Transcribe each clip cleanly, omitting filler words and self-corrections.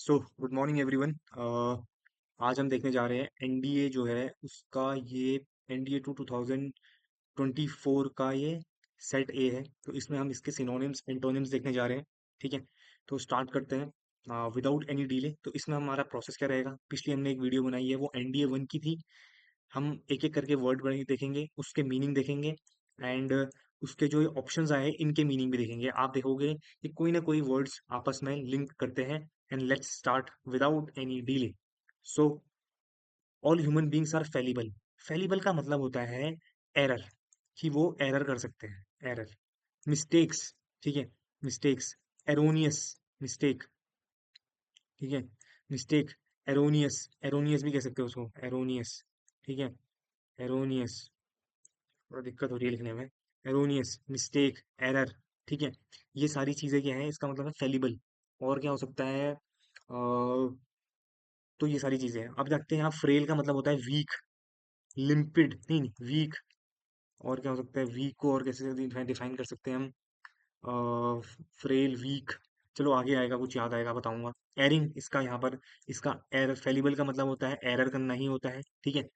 So good morning everyone. आज हम देखने जा रहे हैं एनडीए जो है उसका ये एनडीए टू 2024 का ये सेट ए है। तो इसमें हम इसके सिनोनिम्स एंटोनिम्स देखने जा रहे हैं। ठीक है, तो स्टार्ट करते हैं विदाउट एनी डिले। तो इसमें हमारा प्रोसेस क्या रहेगा, पिछली हमने एक वीडियो बनाई है वो एनडीए वन की थी। हम एक एक करके वर्ड बने देखेंगे, उसके मीनिंग देखेंगे एंड उसके जो ऑप्शंस आए हैं इनके मीनिंग भी देखेंगे। आप देखोगे कि कोई ना कोई वर्ड्स आपस में लिंक करते हैं। And let's start without any delay. So all human beings are fallible. Fallible का मतलब होता है एरर, कि वो एरर कर सकते हैं, एरर। मिस्टेक्स, ठीक है, मिस्टेक्स। एरोनियस, मिस्टेक, ठीक है, मिस्टेक। एरोनियस, एरोनियस भी कह सकते हो उसको, एरोनियस, ठीक है, एरोनियस। थोड़ा दिक्कत हो रही है लिखने में। एरोनियस, मिस्टेक, एरर, ठीक है। ये सारी चीजें क्या है, इसका मतलब है फेलिबल। और क्या हो सकता है, तो ये सारी चीजें हैं। अब देखते हैं यहाँ फ्रेल का मतलब होता है वीक, लिम्पिड, नहीं नहीं वीक। और क्या हो सकता है, वीक को और कैसे डिफाइन कर सकते हैं हम, फ्रेल, वीक। चलो आगे आएगा, कुछ याद आएगा बताऊंगा। एरिंग, इसका यहाँ पर, इसका एर फेलिबल का मतलब होता है एरर करना ही होता है, ठीक है।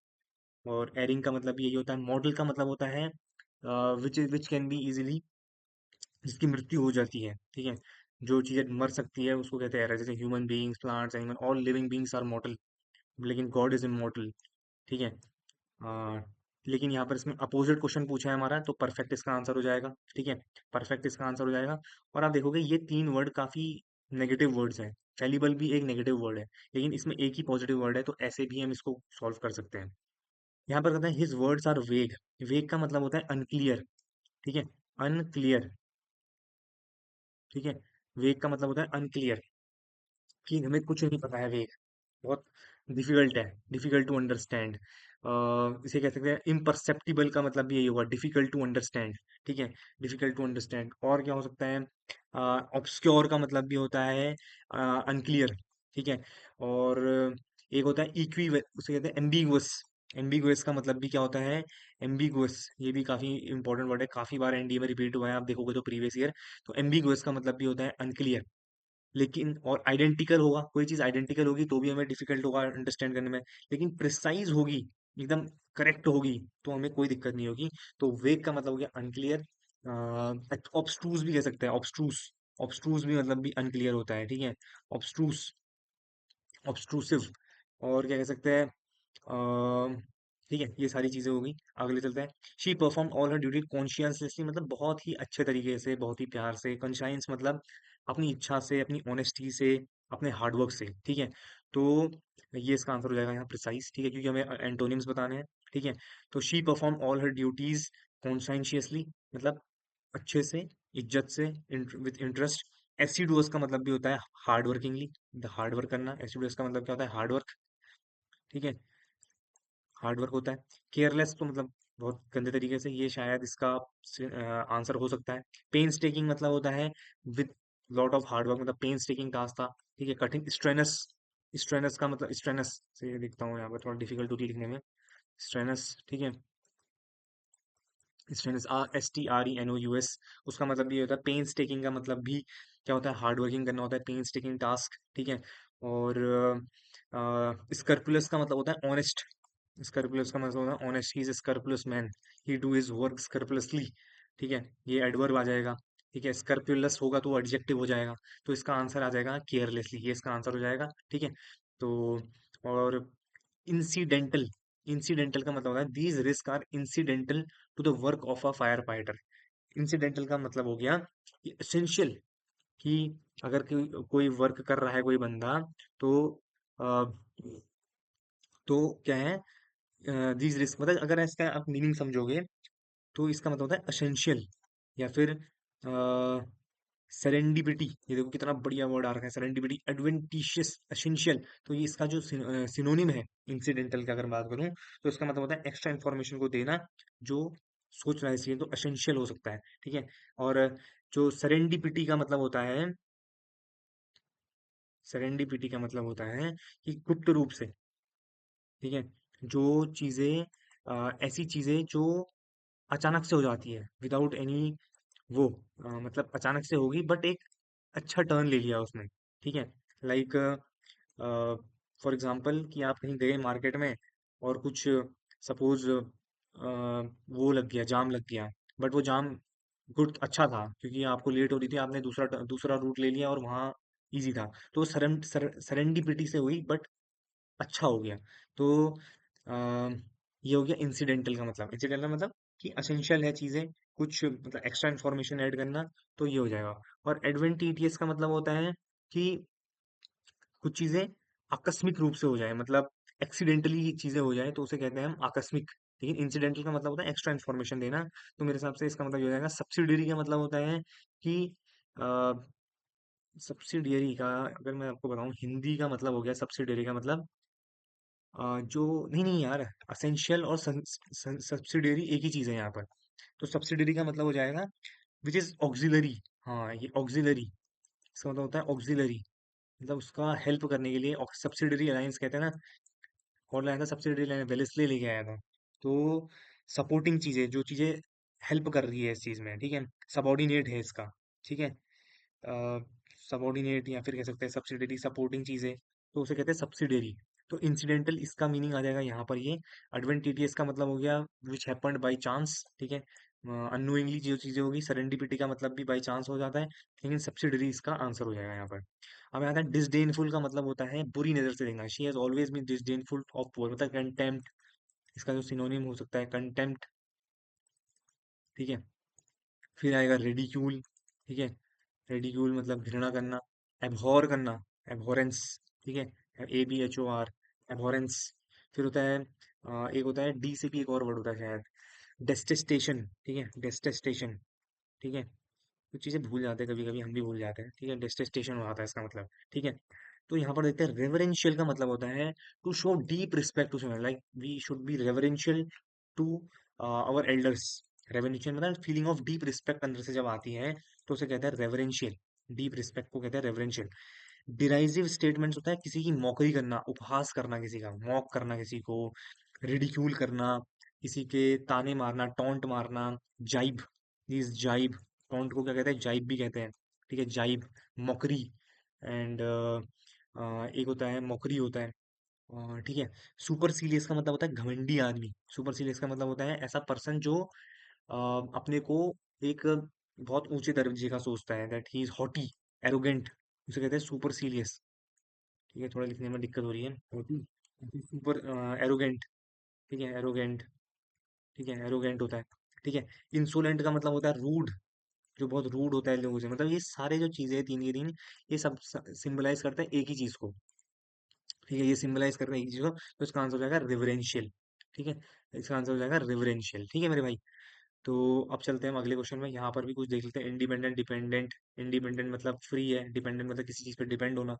और एरिंग का मतलब यही होता है। मॉडल का मतलब होता है विच कैन बी इजीली, जिसकी मृत्यु हो जाती है, ठीक है। जो चीजें मर सकती है उसको कहते हैं एरर। जैसे human beings, plants, animal, all living beings are mortal, लेकिन गॉड इज इमॉर्टल, ठीक है। आ, लेकिन यहाँ पर इसमें अपोजिट क्वेश्चन पूछा है हमारा, तो परफेक्ट इसका आंसर हो जाएगा, ठीक है। परफेक्ट इसका आंसर हो जाएगा। और आप देखोगे ये तीन वर्ड काफी नेगेटिव वर्ड्स हैं। फेलिबल भी एक नेगेटिव वर्ड है, लेकिन इसमें एक ही पॉजिटिव वर्ड है, तो ऐसे भी हम इसको सॉल्व कर सकते हैं। यहाँ पर कहते हैं हिज वर्ड्स आर वेग। वेग का मतलब होता है अनक्लियर, ठीक है, अनक्लियर, ठीक है। वेग का मतलब होता है अनक्लियर, कि हमें कुछ नहीं पता है। वेग बहुत डिफिकल्ट है, डिफिकल्ट टू अंडरस्टैंड। इसे कह सकते हैं इम्परसेप्टिबल का मतलब भी यही होगा, डिफिकल्ट टू अंडरस्टैंड, ठीक है, डिफिकल्ट टू अंडरस्टैंड। और क्या हो सकता है, ऑब्सक्योर का मतलब भी होता है अनक्लियर, ठीक है। और एक होता है इक्वी, उसे कहते हैं एम्बिगुअस। एम्बिगुअस का मतलब भी क्या होता है, एम्बिगुअस। ये भी काफी इंपॉर्टेंट वर्ड है, काफी बार एनडीए में रिपीट हुआ है, आप देखोगे तो प्रीवियस ईयर। तो एम्बिगुअस का मतलब भी होता है अनक्लियर। लेकिन और आइडेंटिकल होगा, कोई चीज आइडेंटिकल होगी तो भी हमें डिफिकल्ट होगा अंडरस्टैंड करने में। लेकिन प्रिसाइज होगी, एकदम करेक्ट होगी, तो हमें कोई दिक्कत नहीं होगी। तो वेग का मतलब हो गया अनक्लियर। ऑब्स्ट्रूज भी कह सकते हैं, ऑब्स्ट्रूस। ऑब्स्ट्रूस भी मतलब भी अनक्लियर होता है, ठीक है। ऑब्स्ट्रूस, ऑब्स्ट्रूसिव। और क्या कह सकते हैं, ठीक है, ये सारी चीजें होगी। अगले चलते हैं। She perform all her duty consciously, मतलब बहुत ही अच्छे तरीके से, बहुत ही प्यार से। कॉन्शियंस मतलब अपनी इच्छा से, अपनी ऑनेस्टी से, अपने हार्डवर्क से, ठीक है। तो ये इसका आंसर हो जाएगा यहाँ प्रिसाइज, ठीक है, क्योंकि हमें एंटोनिम्स बताने हैं, ठीक है। तो she perform all her duties consciously, मतलब अच्छे से, इज्जत से, विथ इंटरेस्ट। एसिडुअस का मतलब भी होता है हार्ड वर्किंगली, हार्ड वर्क करना। एसिडुअस का मतलब क्या होता है, हार्ड वर्क, ठीक है, हार्ड वर्क होता है। केयरलेस तो मतलब बहुत गंदे तरीके से, ये शायद इसका आंसर हो सकता है। पेन्स टेकिंग मतलब होता है with lot of hard work, मतलब पेन्स टेकिंग टास्क था, ठीक है। कठिन, स्ट्रेनस। स्ट्रेनस का मतलब, स्ट्रेनस से लिखता हूँ यहाँ पर, थोड़ा डिफिकल्ट होती है लिखने में, स्ट्रेनस, ठीक है। Strenuous, STRENOUS। उसका मतलब भी होता है पेन्स टेकिंग, का मतलब भी क्या होता है, हार्ड वर्किंग करना होता है, पेन्स टेकिंग टास्क, ठीक है। और स्क्रपुलस का मतलब होता है ऑनेस्ट। स्क्रपुलस का मतलब होता है honest, he is scrupulous man, he do his work scrupulously, ठीक है। ये एडवर्ब आ जाएगा, ठीक है। स्क्रपुलस होगा तो एडजेक्टिव हो जाएगा, तो इसका आंसर आ जाएगा केयरलेसली, ये इसका आंसर हो जाएगा, ठीक है। तो और इंसिडेंटल, इंसिडेंटल का मतलब होता है these risk are incidental to the work of a fire fighter. Incidental का मतलब हो गया एसेंशियल, कि अगर कोई कोई वर्क कर रहा है कोई बंदा, तो अ, तो क्या है, दीज रिस्क मतलब अगर इसका आप मीनिंग समझोगे तो इसका मतलब होता है एसेंशियल, या फिर सेरेंडिपिटी। ये देखो कितना बढ़िया वर्ड आ रखा है, सेरेंडिपिटी, एडवेंटिशियस, एसेंशियल। तो ये इसका जो सिनोनिम है इंसिडेंटल की अगर बात करूं, तो इसका मतलब होता है एक्स्ट्रा इन्फॉर्मेशन को देना, जो सोच रहा है इसलिए, तो एसेंशियल हो सकता है, ठीक है। और जो सेरेंडिपिटी का मतलब होता है, सेरेंडिपिटी का मतलब होता है कि गुप्त रूप से, ठीक है, जो चीजें, ऐसी चीजें जो अचानक से हो जाती है, विदाउट एनी वो, मतलब अचानक से होगी बट एक अच्छा टर्न ले लिया उसने, ठीक है। लाइक फॉर एग्जांपल कि आप कहीं गए मार्केट में और कुछ सपोज वो लग गया, जाम लग गया, बट वो जाम गुड अच्छा था क्योंकि आपको लेट हो रही थी, आपने दूसरा रूट ले लिया और वहाँ इजी था। तो सरेंडिपिटी से हुई, बट अच्छा हो गया। तो ये हो गया इंसिडेंटल का मतलब। इंसिडेंटल मतलब कि असेंशियल है चीजें, कुछ मतलब एक्स्ट्रा इन्फॉर्मेशन ऐड करना, तो ये हो जाएगा। और एडवेंटिटियस का मतलब होता है कि कुछ चीजें आकस्मिक रूप से हो जाए, मतलब एक्सीडेंटली चीजें हो जाए, तो उसे कहते हैं हम आकस्मिक। लेकिन इंसिडेंटल का मतलब होता है एक्स्ट्रा इन्फॉर्मेशन देना। तो मेरे हिसाब से इसका मतलब ये हो जाएगा। सब्सिडरी का मतलब होता है कि सब्सिडियरी का, अगर मैं आपको बताऊं हिंदी का मतलब हो गया सब्सिडियरी का मतलब जो नहीं नहीं यार, असेंशियल और सब्सिडियरी एक ही चीज है यहाँ पर। तो सब्सिडियरी का मतलब हो जाएगा विच इज ऑक्सिलरी। हाँ, ये ऑक्सिलरी, इसका मतलब होता है ऑक्सिलरी, मतलब उसका हेल्प करने के लिए। सब्सिडियरी अलायंस कहते हैं ना, और लाया था सब्सिडियरी लाइन वेलेस्ली लेके आया था। तो सपोर्टिंग चीजें, जो चीजें हेल्प कर रही है इस चीज में, ठीक है, सबॉर्डिनेट है इसका, ठीक है, सबॉर्डिनेट या फिर कह सकते हैं सब्सिडरी, सपोर्टिंग चीजें, तो उसे कहते हैं सब्सिडरी। तो इंसिडेंटल इसका मीनिंग आ जाएगा यहाँ पर ये। एडवेंटिटियस का मतलब हो गया विच हैपेंड बाय चांस, ठीक है, अननोइंगली जो चीजें होगी। सेरेंडिपिटी का मतलब भी बाय चांस हो जाता है, लेकिन सब्सिडरी इसका आंसर हो जाएगा यहाँ पर। अब आता है डिसडेनफुल का मतलब होता है बुरी नजर से देखना। She has always been disdainful of poor, मतलब कंटेम्प्ट, इसका जो सिनोनिम हो सकता है कंटेम्प्ट, ठीक है। फिर आएगा रेडिक्यूल, ठीक है, रेडिक्यूल मतलब घृणा करना। एबहॉर करना, एबहॉरेंस, ठीक है, ABHOR, एबहॉरेंस। फिर होता है एक होता है डी से भी एक और वर्ड होता है शायद, डेस्टेस्टेशन, ठीक है, डेस्टेस्टेशन, ठीक है। कुछ चीजें भूल जाते हैं कभी कभी, हम भी भूल जाते हैं, ठीक है, डेस्टेस्टेशन होता है इसका मतलब, ठीक है। तो यहाँ पर देखते हैं रेवरेंशियल का मतलब होता है to show deep respect to someone, like we should be reverential to our elders. Reverential मतलब फीलिंग ऑफ डीप रिस्पेक्ट अंदर से जब आती है, तो उसे कहते हैं रेवरेंशियल। डीप रिस्पेक्ट को कहते हैं रेवरेंशियल। डिराइजिव स्टेटमेंट्स होता है किसी की मॉकरी करना, उपहास करना, किसी का मॉक करना, किसी को रिडिक्यूल करना, किसी के ताने मारना, टॉन्ट मारना, जाइब, दिस जाइब, टॉन्ट को क्या कहते हैं, जाइब भी कहते हैं, ठीक है, जाइब, मॉकरी। एंड एक होता है मॉकरी होता है, ठीक है। सुपरसीलियस का मतलब होता है घमंडी आदमी। सुपरसीलियस का मतलब होता है ऐसा पर्सन जो अपने को एक बहुत ऊंचे दर्जे का सोचता है, that he is haughty, arrogant, उसे कहते हैं सुपरसीलियस। ठीक है, थोड़ा लिखने में दिक्कत हो रही है, हॉटी, सुपर एरोगेंट, ठीक है, एरोगेंट, ठीक है, एरोगेंट होता है, ठीक है। इंसोलेंट का मतलब होता है रूड, जो बहुत रूड होता है लोगों से। मतलब ये सारे जो चीजें हैं तीन के तीन, ये सब सिंबलाइज करते हैं एक ही चीज को, ठीक है, ये सिंबलाइज कर रहे हैं एक चीज को। तो इसका आंसर हो जाएगा रिवरेंशियल, ठीक है, इसका आंसर हो जाएगा रिवरेंशियल, ठीक है मेरे भाई। तो अब चलते हैं हम अगले क्वेश्चन में, यहाँ पर भी कुछ देख लेते हैं। Independent, dependent. इंडिपेंडेंट मतलब फ्री है, डिपेंडेंट मतलब किसी चीज पे डिपेंड होना।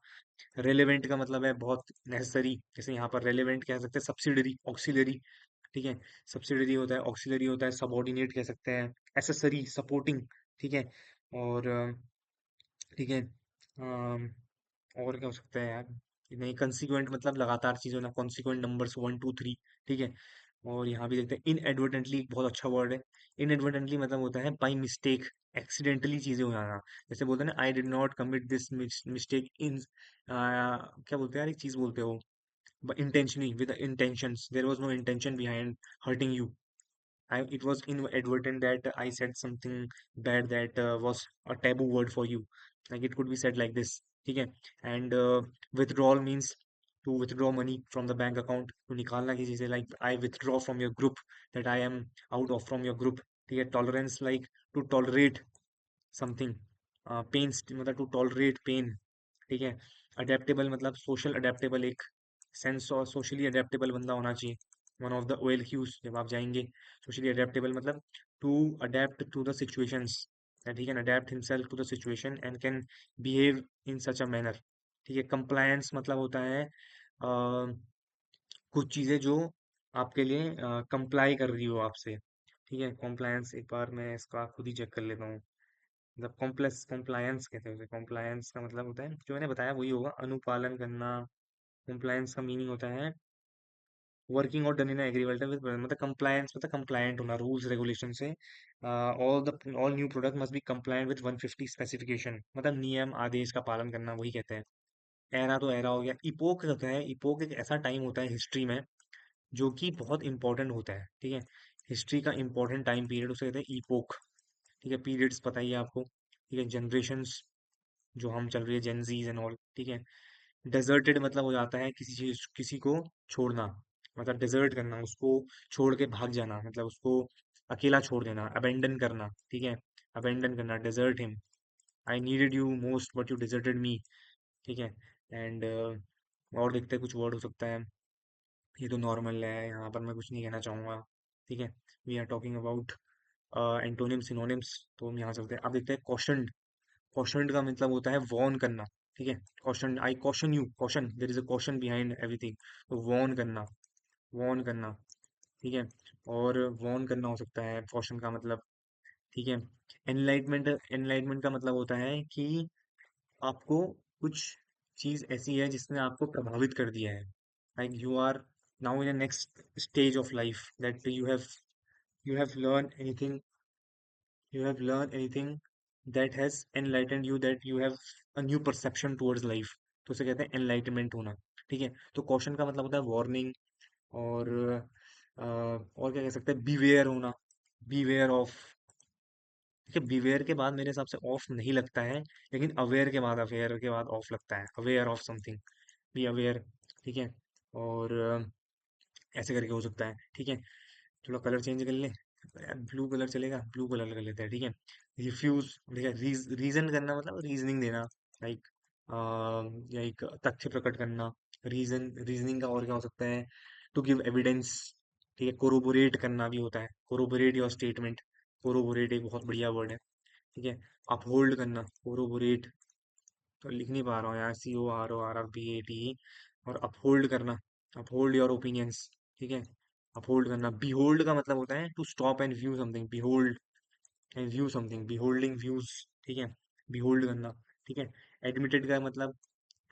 रेलेवेंट का मतलब है बहुत नेसेसरी, जैसे यहाँ पर रेलेवेंट कह सकते हैं सब्सिडरी, ऑक्सिलरी, ठीक है, सब्सिडरी होता है, ऑक्सिलरी होता है, सबऑर्डिनेट कह सकते हैं, एसेसरी, सपोर्टिंग, ठीक है। और ठीक है, और क्या हो सकता है यार, नहीं, कंसिक्वेंट मतलब लगातार चीज होना, कॉन्सिक्वेंट नंबर्स 1 2 3, ठीक है। और यहाँ भी देखते हैं इनएडवर्टेंटली, बहुत अच्छा वर्ड है। इनएडवर्टेंटली मतलब होता है बाई मिस्टेक, एक्सीडेंटली चीजें हो जाना। जैसे बोलते हैं ना, I did not commit this mistake in, क्या बोलते हैं यार, एक चीज बोलते हो, intentionally, with the intentions, there was no intention behind hurting you. It was inadvertent that I said something bad that was a taboo word for you. Like it could be said like this, ठीक है। And withdrawal means to withdraw money from the bank account, to निकालना किसी से, like I withdraw from your group, that I am out of from your group, ठीक है। Tolerance like to tolerate something, pain मतलब to tolerate pain, ठीक है। Adaptable मतलब social adaptable, एक सेंस और सोशली अडेप्टेबल बंदा होना चाहिए। One of the OLQs जब आप जाएंगे, सोशली अडेप्टेबल मतलब to adapt to the situations, that he can adapt himself to the situation and can behave in such a manner, ठीक है। कंप्लायंस मतलब होता है कुछ चीजें जो आपके लिए कंप्लाई कर रही हो आपसे, ठीक है। कॉम्प्लायंस, एक बार मैं इसका खुद ही चेक कर लेता हूँ। मतलब कॉम्प्लेक्स कॉम्प्लायंस कहते हैं उसे। कॉम्प्लायंस का मतलब होता है जो मैंने बताया वही होगा, अनुपालन करना। कॉम्प्लायंस का मीनिंग होता है वर्किंग और डन इन एग्रीमेंट विद, मतलब कंप्लायंस मतलब कंप्लायंट होना रूल्स रेगुलेशन से। All new product must be compliant with 150 specification, मतलब नियम आदेश का पालन करना, वही कहते हैं। एरा तो एरा हो गया। इपोक होता है, इपोक एक ऐसा टाइम होता है हिस्ट्री में जो कि बहुत इंपॉर्टेंट होता है, ठीक है। हिस्ट्री का इंपॉर्टेंट टाइम पीरियड उसे कहते हैं इपोक, ठीक है। पीरियड्स पता ही है आपको, ठीक है। जनरेशंस जो हम चल रही है, जेनजीज एंड ऑल, ठीक है। डेजर्टेड मतलब हो जाता है किसी चीज, किसी को छोड़ना, मतलब डिजर्ट करना, उसको छोड़ के भाग जाना, मतलब उसको अकेला छोड़ देना, अबेंडन करना, ठीक है। अबेंडन करना, desert him, I needed you most but you deserted me, ठीक है। एंड और देखते हैं कुछ वर्ड हो सकता है। ये तो नॉर्मल है, यहाँ पर मैं कुछ नहीं कहना चाहूंगा, ठीक है। We are talking about antonym synonyms, तो हम यहाँ चलते हैं। अब देखते हैं क्वेश्चन। क्वेश्चन का मतलब होता है वॉर्न करना, ठीक है। Question, I question you, question, there is a question behind everything, तो वॉर्न करना, वॉर्न करना, ठीक है। और वॉर्न करना हो सकता है क्वेश्चन का मतलब, ठीक है। एनलाइटमेंट, एनलाइटमेंट का मतलब होता है कि आपको कुछ चीज ऐसी है जिसने आपको प्रभावित कर दिया है, like you are now in next stage of life, that you have learn anything, you have learned anything that has enlightened you, that you have a new perception towards life, तो उसे कहते हैं enlightenment होना, ठीक है। तो question का मतलब होता है वार्निंग, और और क्या कह सकते हैं, बीवेयर होना, बीवेयर ऑफ, ठीक है। बीवेयर के बाद मेरे हिसाब से ऑफ नहीं लगता है, लेकिन अवेयर के बाद, अवेयर के बाद ऑफ लगता है, aware of something, be aware, ठीक है। और ऐसे करके हो सकता है, ठीक है। थोड़ा कलर चेंज कर ले यार, ब्लू कलर चलेगा, ब्लू कलर कर लेते हैं, ठीक है। रिफ्यूज, ठीक है। रीजन करना मतलब रीजनिंग देना, लाइक लाइक तथ्य प्रकट करना, रीजन, रीजनिंग का और क्या हो सकता है, टू गिव एविडेंस, ठीक है। कोरोबोरेट करना भी होता है, कोरोबोरेट योर स्टेटमेंट, कोरोबोरेट एक बहुत बढ़िया वर्ड है, ठीक है। अपहोल्ड करना, कोरोबोरेट, तो लिख नहीं पा रहा हूँ यार, CORORBATE, और अपहोल्ड करना, अपहोल्ड योर ओपिनियंस, ठीक है। अपहोल्ड करना। बिहोल्ड का मतलब होता है to stop and view something, behold and view something, beholding views, ठीक है। बिहोल्ड करना, ठीक है। एडमिटेड का मतलब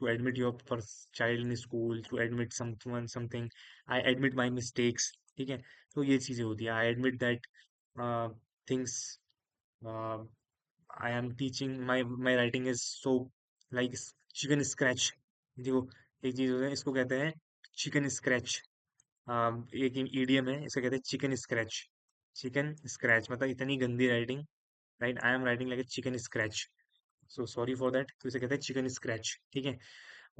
to admit your first child in school, to admit someone something, I admit my mistakes, ठीक है। तो ये चीजें होती है, I admit that things, I am teaching, my writing is so like chicken scratch, देखो एक चीज होता है, इसको कहते हैं चिकन स्क्रैच, एक ईडियम है, इसे कहते हैं चिकन स्क्रैच। चिकन स्क्रैच मतलब इतनी गंदी writing, right, I am writing like a chicken scratch, so sorry for that, तो इसे कहते हैं चिकन स्क्रैच, ठीक है।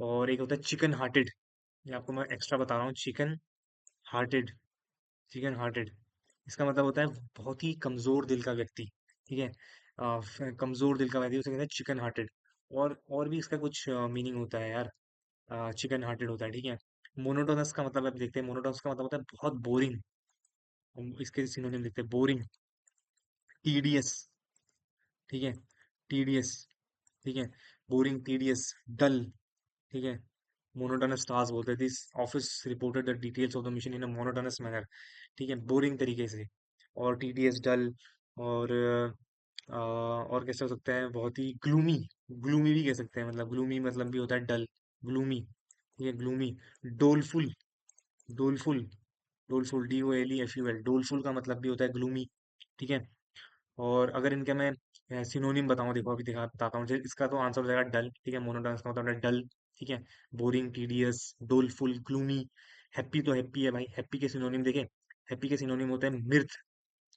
और एक होता है चिकन हार्टेड, ये आपको मैं एक्स्ट्रा बता रहा हूँ, चिकन हार्टेड, चिकन हार्टेड, इसका मतलब होता है बहुत ही कमजोर दिल का व्यक्ति, ठीक है। कमजोर दिल का व्यक्ति उसे कहते हैं चिकन हार्टेड। और भी इसका कुछ मीनिंग होता है यार, चिकन हार्टेड होता है, ठीक है। मोनोटोनस का मतलब आप देखते हैं, मोनोटोनस का मतलब होता है बहुत बोरिंग, हम इसके सिनोनिम देखते हैं, बोरिंग, टीडियस, ठीक है। टीडियस, ठीक है। बोरिंग, टीडियस, डल, ठीक है। मोनोटोनस टास्क बोलते हैं, this office reported the details of the mission in a monotonous manner, ठीक है, बोरिंग तरीके से। और टीडीएस, डल, और और कैसे हो सकता है, बहुत ही ग्लूमी, ग्लूमी भी कह सकते हैं, मतलब ग्लूमी मतलब भी होता है डल, ग्लूमी, ठीक है, ग्लूमी। डोलफुल, डोलफुल, डोलफुल, DOLEFUL, डोलफुल का मतलब भी होता है ग्लूमी, ठीक है। और अगर इनके मैं सिनोनिम बताऊं, देखो अभी दिखा बताता हूँ, इसका तो आंसर हो जाएगा डल, ठीक है। मोनोटोनस का मतलब है डल, ठीक है। Boring, tedious, doleful, gloomy. Happy तो हैप्पी है भाई, हैप्पी के सिनोनिम देखे, हैप्पी के सिनोनिम होते हैं मिर्थ,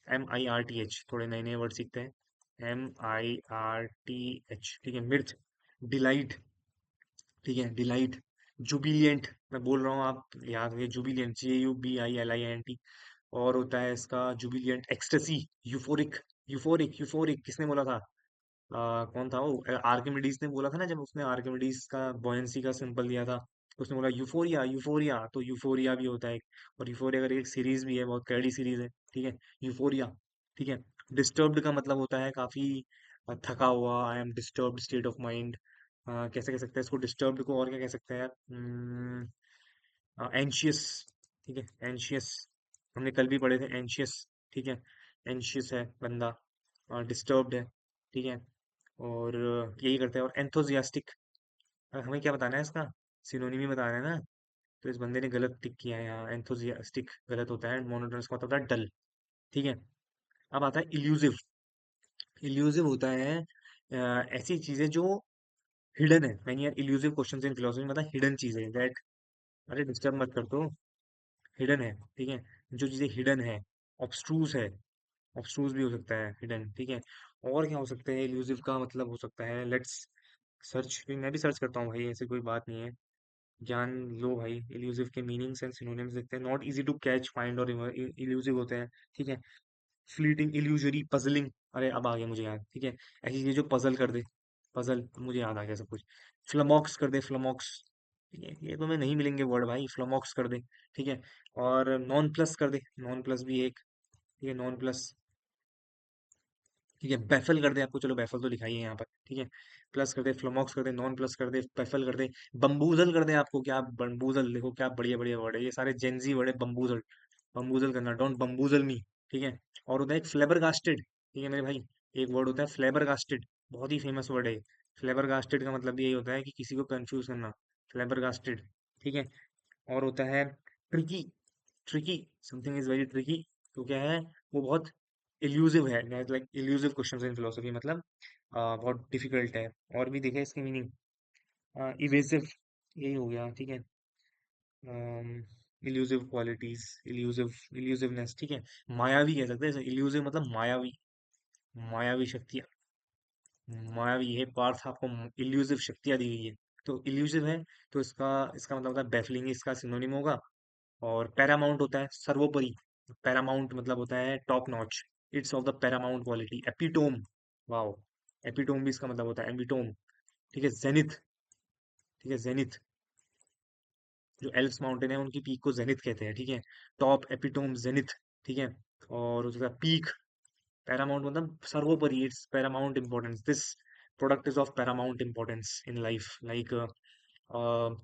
MIRTH, थोड़े नए नए वर्ड सीखते हैं, MIRTH, ठीक है, मिर्थ। डिलाइट, ठीक है, डिलाइट। जुबिलियंट, मैं बोल रहा हूँ आप याद रखिए, जुबिलियंट, JUBILIANT। और होता है इसका Jubilant, ecstasy, euphoric, euphoric, euphoric किसने बोला था, कौन था वो, आर्किमिडीज ने बोला था ना, जब उसने आर्किमिडीज का बॉयंसी का सिंबल दिया था, उसने बोला यूफोरिया, यूफोरिया, तो यूफोरिया भी होता है और यूफोरिया का एक सीरीज भी है, बहुत कैडी सीरीज है, ठीक है। यूफोरिया, ठीक है। डिस्टर्ब्ड का मतलब होता है काफी थका हुआ, I am disturbed state of mind, कैसे कह सकते हैं इसको डिस्टर्ब्ड को, और क्या कह सकते हैं यार, एंशियस, ठीक है, एंशियस, हमने कल भी पढ़े थे एंशियस, ठीक है। एंशियस है बंदा, डिस्टर्ब्ड है, ठीक है। और यही करते हैं। और एंथुजियास्टिक, हमें क्या बताना है इसका, सिनोनिम ही बताना है ना, तो इस बंदे ने गलत टिक किया है यहाँ, एंथुजियास्टिक गलत होता है, मोनोटोनस का होता है डल, ठीक है। अब आता है इल्यूसिव। इल्यूसिव होता है ऐसी चीजें जो हिडन है मैंने यार, इल्यूसिव क्वेश्चंस इन फिलोसफी मतलब हिडन चीज है दैट। अरे डिस्टर्ब मत कर तो। हिडन है, ठीक है। जो चीजें हिडन है, ऑब्स्ट्रूज है, ऑब्स्ट्रूज भी हो सकता है हिडन, ठीक है। और क्या हो सकता है इल्यूसिव का मतलब, हो सकता है लेट्स सर्च, मैं भी सर्च करता हूँ भाई, ऐसे कोई बात नहीं है। ज्ञान लो भाई, इल्यूसिव के मीनिंग्स एंड सिनोनिम्स देखते हैं। Not easy to catch, find और इल्यूसिव होते हैं, ठीक है। फ्लीटिंग, इल्यूजरी, पजलिंग, अरे अब आ गया मुझे याद, ठीक है। ऐसी चीजें जो पजल कर दे, पजल, मुझे याद आ गया सब कुछ। फ्लमॉक्स कर दे, फ्लमॉक्स, ये तो मैं नहीं मिलेंगे वर्ड भाई, फ्लमॉक्स कर दे, ठीक है। और नॉन प्लस कर दे, नॉन प्लस भी एक, ठीक है, नॉन प्लस, ठीक है। बैफल कर दे आपको, चलो बैफल तो लिखा ही है यहाँ पर, ठीक है। प्लस कर दे, फ्लमॉक्स कर दे, नॉन प्लस कर दे, बैफल कर दे, बम्बूजल कर दे आपको, क्या बम्बूजल, देखो क्या बढ़िया बढ़िया वर्ड है, ये सारे जेंजी वर्ड है, बम्बूजल, बम्बूजल करना, डोंट बम्बूजल मी, ठीक है। और होता है एक फ्लेबरगास्टेड, ठीक है मेरे भाई। एक वर्ड होता है फ्लेबरगास्टेड, बहुत ही फेमस वर्ड है। फ्लेबरगास्टेड का मतलब यही होता है कि किसी को कंफ्यूज करना, फ्लेबरगास्टेड, ठीक है। और होता है tricky, tricky, something is very tricky, तो क्या है, वो बहुत इल्यूसिव है, like elusive questions in philosophy मतलब बहुत डिफिकल्ट है। और भी देखे इसकी मीनिंग, इवेसिव, यही हो गया, ठीक है। इल्यूसिव क्वालिटीज, इल्यूसिव, इल्यूसिवनेस, ठीक है। मायावी कह सकते हैं इल्यूसिव मतलब मायावी, मायावी शक्तियाँ, मायावी, ये पार्थ आपको इल्यूसिव शक्तियाँ दी गई है, तो इल्यूसिव है, तो इसका इसका मतलब होता है बैफलिंग, इसका सिनोनिम होगा। और पैरामाउंट होता है सर्वोपरि, पैरामाउंट मतलब होता है top notch, it's of the Paramount quality, epitome, wow, epitome भी इसका मतलब होता है, एपिटोम, ठीक है। जेनिथ, ठीक है, जेनिथ, जो एल्प्स माउंटेन है उनकी पीक को जेनिथ कहते हैं, ठीक है। टॉप, एपिटोम, जेनिथ, ठीक है। और उसका पीक, पैरामाउंट मतलब सर्वोपरि, it's Paramount importance, this product is of Paramount importance in life, like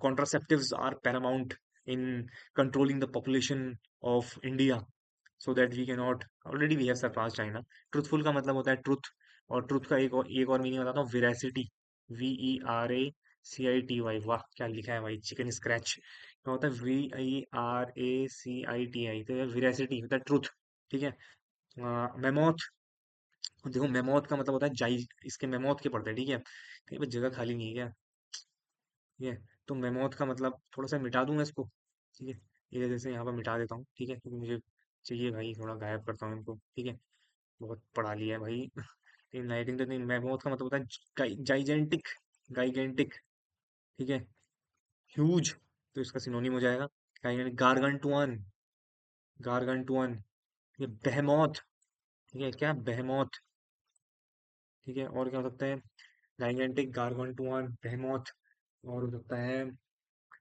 contraceptives are paramount in controlling the population of India, so that we cannot, already we have surpassed China. Truthful का मतलब होता है truth, और truth का एक और meaning बताता हूँ, वेरासिटी, VERACITY, वाह क्या लिखा है भाई, चिकन स्क्रैच, क्या होता है, VERACITI, तो वेरासिटी होता है ट्रुथ, ठीक है। मेमोथ, देखो मेमोथ का मतलब होता है जाई, इसके मेमोथ के पढ़ते हैं, ठीक है। कहीं पर जगह खाली नहीं है क्या, ठीक है। तो मेमोथ का मतलब थोड़ा सा मिटा दूंगा इसको, ठीक है। ये जैसे यहाँ पर मिटा देता हूँ, ठीक है, क्योंकि मुझे चाहिए भाई, थोड़ा गायब करता हूँ इनको, ठीक है। बहुत पढ़ा लिया है भाई। इन लाइटिंग तो नहीं, मेमोथ का मतलब होता है जाइजेंटिक, गाइजेंटिक, ठीक है। ह्यूज, तो इसका सिनोनिम हो जाएगा गार्गंटुआन, गार्गंटुआन, ये बेहमौथ, ठीक है, क्या बेहमौथ, ठीक है। और क्या हो सकता है, गाइजेंटिक, गार्गंटुआन, बेहमौथ। और हो सकता है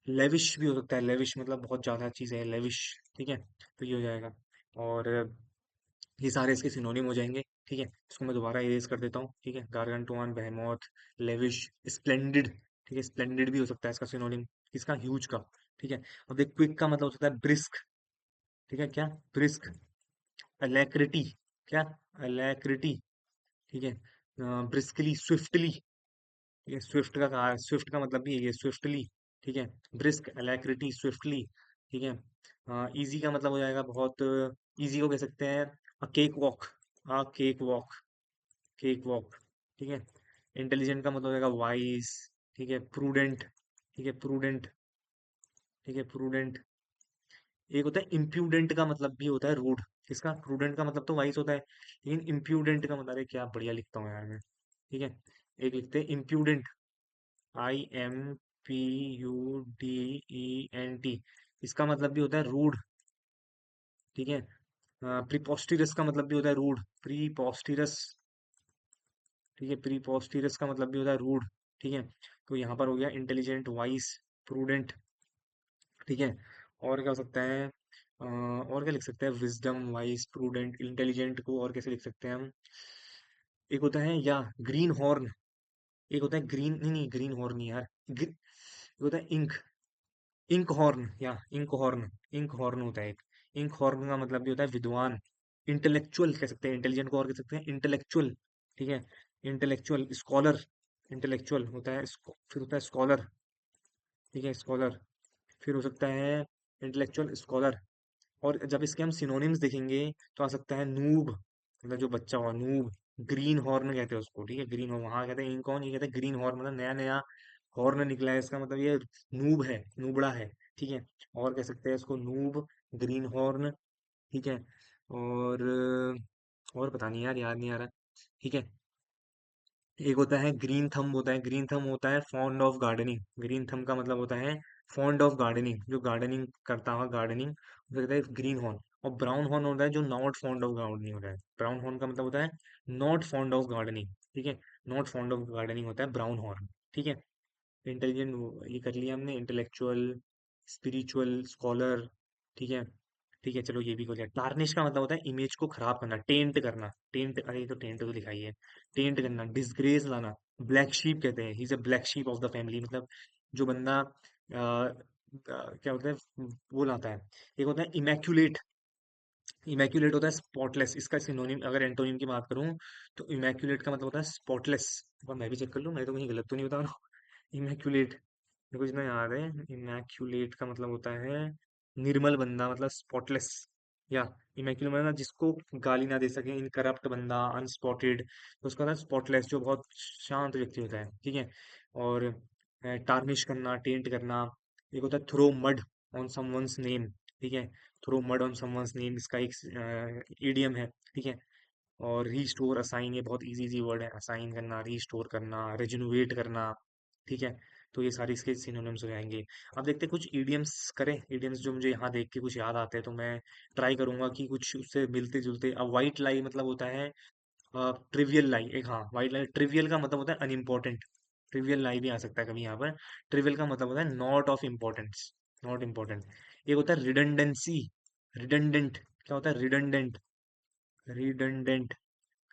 लेविश भी हो सकता है, लेविश मतलब बहुत ज्यादा चीज है, लेविश, ठीक है। तो ये हो जाएगा। और ये सारे इसके सिनोनिम हो जाएंगे, ठीक है। इसको मैं दोबारा इरेज कर देता हूँ, ठीक है। गार्गंटुआन, बेहेमोथ, लेविश, स्प्लेंडिड, ठीक है, स्प्लेंडिड भी हो सकता है इसका सिनोनिम, किसका, ह्यूज का, ठीक है। अब देख, क्विक का मतलब हो सकता है ब्रिस्क, ठीक है, क्या, ब्रिस्क, अलैक्रिटी, क्या, अलैक्रिटी, ठीक है। ब्रिस्कली, स्विफ्टली, ये स्विफ्ट का कहा है, स्विफ्ट का मतलब भी है ये, स्विफ्टली, ठीक है। ब्रिस्क, अलैक्रिटी, स्विफ्टली, ठीक है। इजी का मतलब हो जाएगा बहुत, इजी को कह सकते हैं cake walk, cake walk, cake walk, ठीक है। इंटेलिजेंट का मतलब हो जाएगा वाइज, ठीक है। प्रूडेंट, ठीक है, प्रूडेंट, ठीक है, प्रूडेंट। एक होता है इम्प्यूडेंट का मतलब भी होता है रूड, इसका प्रूडेंट का मतलब तो वाइज होता है, लेकिन इम्प्यूडेंट का मतलब, अरे क्या बढ़िया लिखता हूँ यार मैं, ठीक है। एक लिखते हैं इम्प्यूडेंट, IMPUDENT, इसका मतलब भी होता है रूड, ठीक है। प्रीपोस्टिरस का मतलब भी होता है रूड, प्रीपोस्टिरस, ठीक है, प्रीपोस्टिरस का मतलब भी होता है रूड, ठीक है। तो यहाँ पर हो गया इंटेलिजेंट, वाइस, प्रूडेंट, ठीक है। और क्या हो सकता है, और क्या लिख सकते हैं, विजडम, वाइस, प्रूडेंट, इंटेलिजेंट को और कैसे लिख सकते हैं हम, एक होता है या ग्रीन हॉर्न, एक होता है ग्रीन, नहीं नहीं ग्रीन हॉर्न नहीं यार, एक होता है इंक, इंक हॉर्न, या इंक हॉर्न, इंक हॉर्न होता है एक, इंक हॉर्न का मतलब भी होता है विद्वान, इंटेलेक्चुअल कह सकते हैं, इंटेलिजेंट को और कह सकते हैं इंटेलेक्चुअल, ठीक है। इंटेलेक्चुअल, स्कॉलर, इंटेलेक्चुअल होता है, फिर होता है स्कॉलर, ठीक है, स्कॉलर। फिर हो सकता है इंटेलेक्चुअल, स्कॉलर। और जब इसके हम सिनोनिम्स देखेंगे तो आ सकता है नूब, मतलब जो बच्चा हुआ, नूब, ग्रीन हॉर्न कहते हैं उसको, ठीक है, ग्रीन हॉर्न, वहां कहते हैं यूनिकॉर्न, ये कहते हैं ग्रीन हॉर्न, मतलब नया नया हॉर्न निकला है इसका, मतलब ये नूब है, नूबड़ा है, ठीक है। और कह सकते हैं इसको नूब, ग्रीन हॉर्न, ठीक है। और और पता नहीं यार, याद नहीं आ रहा, ठीक है। एक होता है ग्रीन थंब, होता है ग्रीन थंब, होता है fond of gardening. Green thumb का मतलब होता है फॉन्ड ऑफ गार्डनिंग, जो गार्डनिंग करता हुआ, गार्डनिंग, उसे कहते हैं ग्रीन हॉर्न। और ब्राउन हॉर्न होता है जो नॉट फॉन्ड ऑफ गार्डनिंग होता है। ब्राउन हॉर्न का मतलब होता है नॉट फॉन्ड ऑफ गार्डनिंग, ठीक है। नॉट फॉन्ड ऑफ गार्डनिंग होता है ब्राउन हॉर्न, ठीक है। इंटेलिजेंट ये कर लिया हमने, इंटेलेक्चुअल, स्पिरिचुअल, स्कॉलर, ठीक है। ठीक है, चलो ये भी हो गया। टार्निश का मतलब होता है इमेज को खराब करना, टेंट करना, टेंट, अरे ये तो टेंट तो लिखाई है, टेंट करना, डिसग्रेस लाना। ब्लैक शीप कहते हैं, he is a black sheep of the family, मतलब जो बंदा क्या होता है, वो लाता है। एक होता है इमैक्युलेट, इमैक्युलेट होता है स्पॉटलेस, इसका सिनोनिम अगर एंटोनिम की बात करूं तो इमैक्युलेट का मतलब होता है स्पॉटलेस। मैं भी चेक कर लूं, मैं तो कहीं गलत तो नहीं बता रहा हूँ। इमैक्युलेट, मेरे को जितना याद है, इमैक्युलेट का मतलब होता है निर्मल बंदा, मतलब स्पॉटलेस, या इमैक्युलेट मतलब जिसको गाली ना दे सके, इनकरप्ट बंदा, अनस्पॉटेड, तो उसका होता है स्पॉटलेस, जो बहुत शांत व्यक्ति होता है, ठीक है। और टार्निश करना, टेंट करना। एक होता है throw mud on someone's name, ठीक है। Throw mud on someone's name, इसका एक इडियम है, ठीक है। और रीस्टोर, असाइन, ये बहुत इजी इजी वर्ड है, असाइन करना, रीस्टोर करना, रिजनरेट करना, ठीक है। तो ये सारे इसके सिनोनिम्स हो जाएंगे। अब देखते हैं कुछ इडियम्स करें, इडियम्स जो मुझे यहाँ देख के कुछ याद आते हैं, तो मैं ट्राई करूंगा कि कुछ उससे मिलते जुलते। अब वाइट लाई मतलब होता है ट्रिवियल लाई, एक, हाँ, वाइट लाई, ट्रिवियल का मतलब होता है अनइम्पोर्टेंट, ट्रिवियल लाई भी आ सकता है कभी यहाँ पर। ट्रिवियल का मतलब होता है not of importance, not important. एक होता है रिडंडेंसी, रिडंडेंट, क्या होता है रिडंडेंट, रिडंडेंट,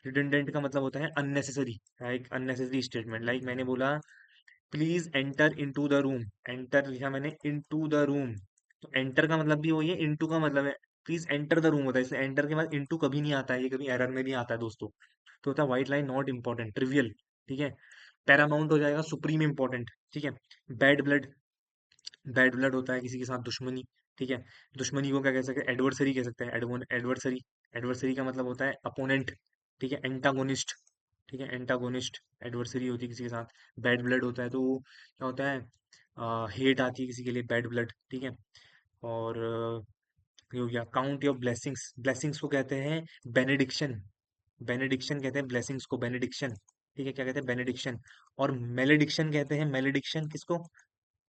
रिडंडेंट का मतलब होता है unnecessary, like unnecessary statement, like मैंने बोला please enter into the room, enter लिखा मैंने इनटू द रूम, तो एंटर का मतलब भी वही है, इनटू का मतलब है प्लीज एंटर द रूम होता है, इसलिए एंटर के बाद इनटू कभी नहीं आता है, ये कभी एरर में भी आता है दोस्तों। तो होता है white line not important, trivial, ठीक है। पैरामाउंट हो जाएगा सुप्रीम इंपॉर्टेंट, ठीक है। बैड ब्लड, बैड ब्लड होता है किसी के साथ दुश्मनी, ठीक है। दुश्मनी को क्या कह सकते हैं, एडवर्सरी कह सकते हैं, एडवर्सरी, एडवर्सरी का मतलब होता है अपोनेंट, ठीक है। एंटागोनिस्ट, ठीक है, एंटागोनिस्ट, एडवर्सरी होती है किसी के साथ। बैड ब्लड होता है तो क्या होता है, हेट आती है किसी के लिए, बैड ब्लड, ठीक है। और ये हो गया काउंट योर ब्लेसिंग्स, ब्लेसिंग्स को कहते हैं बेनेडिक्शन, बेनेडिक्शन कहते हैं ब्लेसिंग्स को, बेनेडिक्शन, ठीक है, क्या कहते हैं बेनेडिक्शन। और मेलेडिक्शन कहते हैं, मेलेडिक्शन किसको,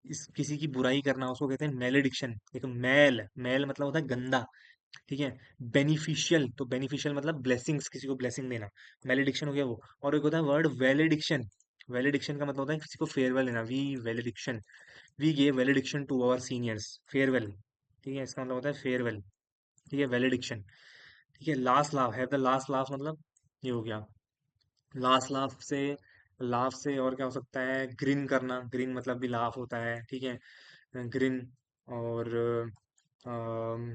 इस किसी की बुराई करना, उसको कहते हैं मेलेडिक्शन। देखो मेल, मेल मतलब होता है गंदा, ठीक है। बेनिफिशियल, तो बेनिफिशियल मतलब ब्लेसिंग्स, किसी को ब्लेसिंग देना, मेलेडिक्शन हो गया वो। और एक होता है वर्ड वेलेडिक्शन, वेलेडिक्शन का मतलब होता है किसी को फेयरवेल देना, we valediction, we gave valediction to our seniors, farewell, ठीक है, इसका मतलब होता है फेयरवेल, ठीक है, वेलेडिक्शन, ठीक है। Last laugh, have the last laugh, मतलब ये हो गया लास्ट लाफ से, लाफ से और क्या हो सकता है, ग्रिन करना, ग्रिन मतलब भी लाफ होता है, ठीक है, ग्रीन। और अम,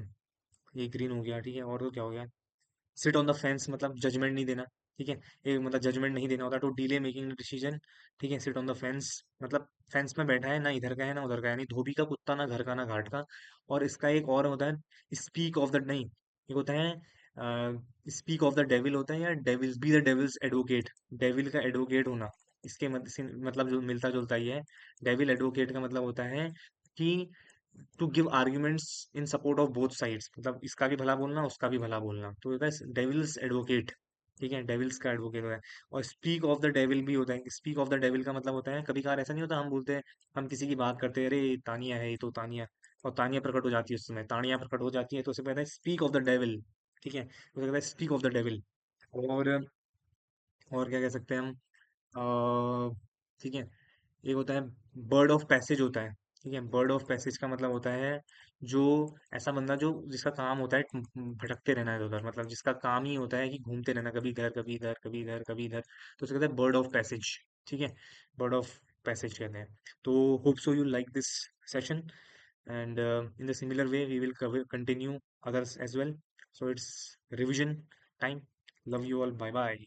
ये ग्रीन हो गया, ठीक है। और तो क्या हो गया, सिट ऑन द फेंस मतलब जजमेंट नहीं देना, ठीक है। एक मतलब जजमेंट नहीं देना होता, टू डिले मेकिंग डिसीजन, ठीक है। सिट ऑन द फेंस मतलब फेंस में बैठा है, ना इधर का है ना उधर का है, नहीं धोबी का कुत्ता, ना घर का ना घाट का। और इसका एक और होता है स्पीक ऑफ द, नहीं, एक होता है स्पीक ऑफ द डेविल होता है, या devils be the devil's advocate, devil का एडवोकेट होना, इसके मतलब जो मिलता जुलता ही है। डेविल एडवोकेट का मतलब होता है कि to give arguments in support of both sides, मतलब इसका भी भला बोलना, उसका भी भला बोलना, तो होता है डेविल्स एडवोकेट, ठीक है, डेविल्स का एडवोकेट होता है। और स्पीक ऑफ द डेविल भी होता है, स्पीक ऑफ द डेविल का मतलब होता है कभी कभार ऐसा नहीं होता, हम बोलते हैं, हम किसी की बात करते हैं, अरे तानिया है, ये तो तानिया, और तानिया प्रकट हो जाती है उस समय, तानिया प्रकट हो जाती है, तो उसे कहता है स्पीक ऑफ द डेविल, ठीक है, उसे कहता है स्पीक ऑफ द डेविल। और और क्या कह सकते हैं हम, ठीक है। एक होता है बर्ड ऑफ पैसेज होता है, ठीक है। बर्ड ऑफ पैसेज का मतलब होता है जो ऐसा बंदा जो जिसका काम होता है भटकते रहना है इधर उधर, मतलब जिसका काम ही होता है कि घूमते रहना, कभी इधर कभी इधर कभी इधर कभी इधर, तो उसे कहते हैं बर्ड ऑफ पैसेज, ठीक है, बर्ड ऑफ पैसेज कहते हैं। तो hope so you like this session, and in the similar way we will continue others as well. So it's revision time. Love you all, bye bye.